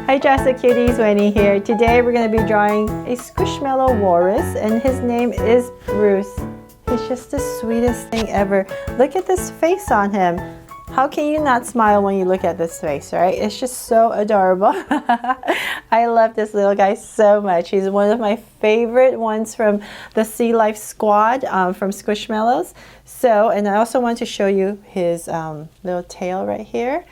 Hi Jessica Cuties, Winnie here. Today we're going to be drawing a Squishmallow walrus and his name is Bruce. He's just the sweetest thing ever. Look at this face on him. How can you not smile when you look at this face, right? It's just so adorable. I love this little guy so much. He's one of my favorite ones from the Sea Life Squad from Squishmallows. So, and I also want to show you his little tail right here.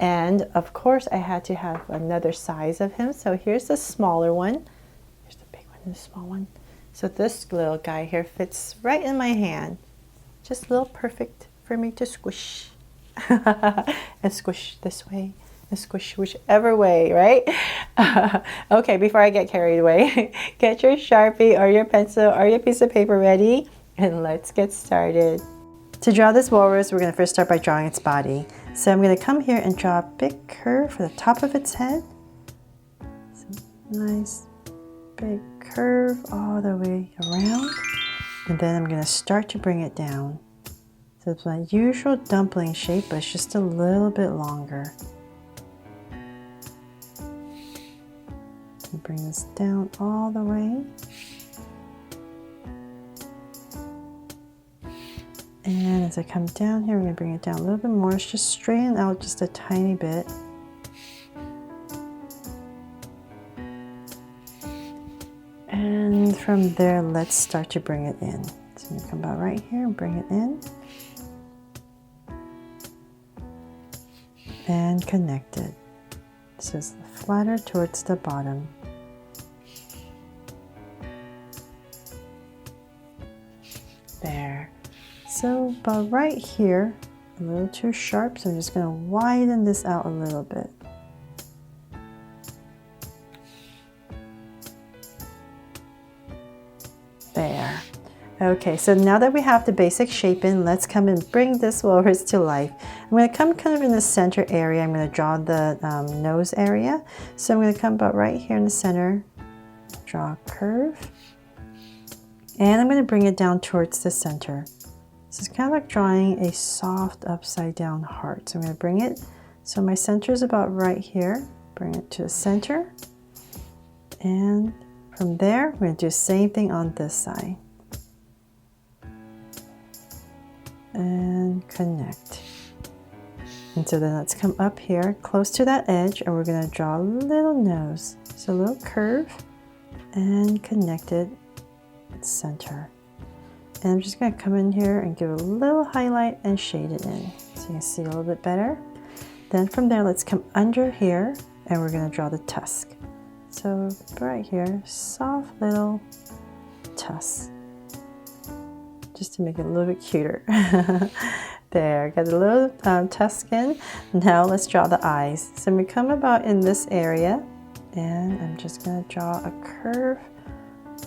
And of course I had to have another size of him. So here's the smaller one. Here's the big one and the small one. So this little guy here fits right in my hand. Just a little perfect for me to squish. And squish this way and squish whichever way, right? Okay, before I get carried away, get your Sharpie or your pencil or your piece of paper ready and let's get started. To draw this walrus, we're going to first start by drawing its body. So I'm going to come here and draw a big curve for the top of its head. So nice big curve all the way around. And then I'm going to start to bring it down. So it's my usual dumpling shape, but it's just a little bit longer. Bring this down all the way. And as I come down here, we're going to bring it down a little bit more. It's just straighten out just a tiny bit. And from there, let's start to bring it in. So I'm going to come about right here and bring it in. And connect it. So it's flatter towards the bottom. There. So about right here, a little too sharp, so I'm just going to widen this out a little bit. There. Okay, so now that we have the basic shape in, let's come and bring this walrus to life. I'm going to come kind of in the center area. I'm going to draw the nose area. So I'm going to come about right here in the center, draw a curve, and I'm going to bring it down towards the center. So it's kind of like drawing a soft upside down heart. So I'm going to bring it, so my center is about right here. Bring it to the center. And from there, we're going to do the same thing on this side. And connect. And so then let's come up here close to that edge and we're going to draw a little nose. So a little curve and connect it at center. And I'm just going to come in here and give it a little highlight and shade it in so you can see a little bit better. Then from there, let's come under here and we're going to draw the tusk. So right here, soft little tusk, just to make it a little bit cuter. There, got a little tusk in. Now let's draw the eyes. So we come about in this area and I'm just going to draw a curve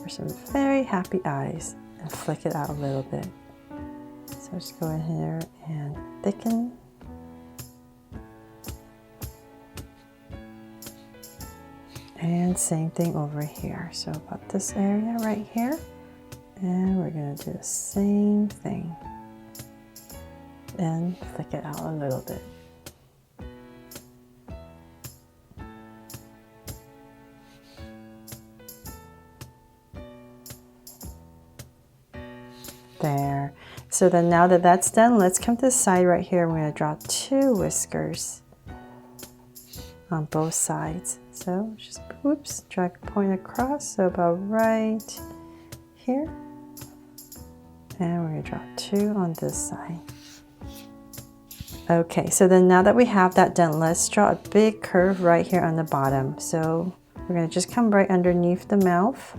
for some very happy eyes. And flick it out a little bit. So just go in here and thicken. And same thing over here. So about this area right here. And we're going to do the same thing. And flick it out a little bit. There. So then now that that's done, let's come to the side right here. We're going to draw two whiskers on both sides. So just, whoops, drag a point across. So about right here. And we're going to draw two on this side. Okay, so then now that we have that done, let's draw a big curve right here on the bottom. So we're going to just come right underneath the mouth.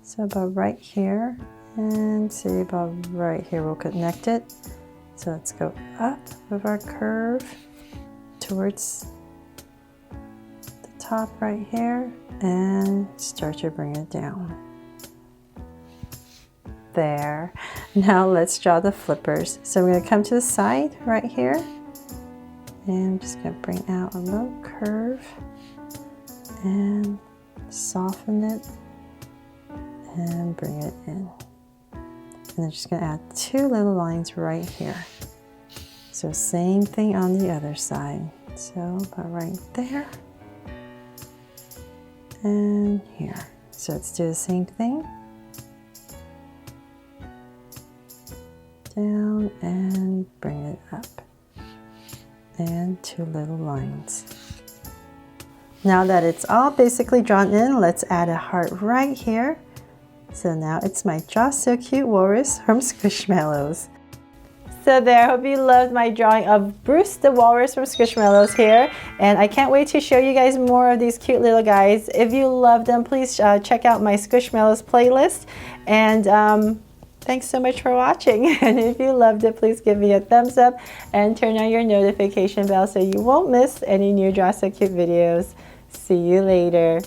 So about right here. And see about right here, we'll connect it. So let's go up with our curve towards the top right here and start to bring it down. There. Now let's draw the flippers. So I'm going to come to the side right here and I'm just going to bring out a little curve and soften it and bring it in. And I'm just going to add two little lines right here. So same thing on the other side. So about right there. and here. So let's do the same thing. Down and bring it up. And 2 little lines. Now that it's all basically drawn in, let's add a heart right here. So now it's my Just So Cute Walrus from Squishmallows. So there, I hope you loved my drawing of Bruce the Walrus from Squishmallows here. And I can't wait to show you guys more of these cute little guys. If you love them, please check out my Squishmallows playlist. And thanks so much for watching. And if you loved it, please give me a thumbs up and turn on your notification bell so you won't miss any new Just So Cute videos. See you later.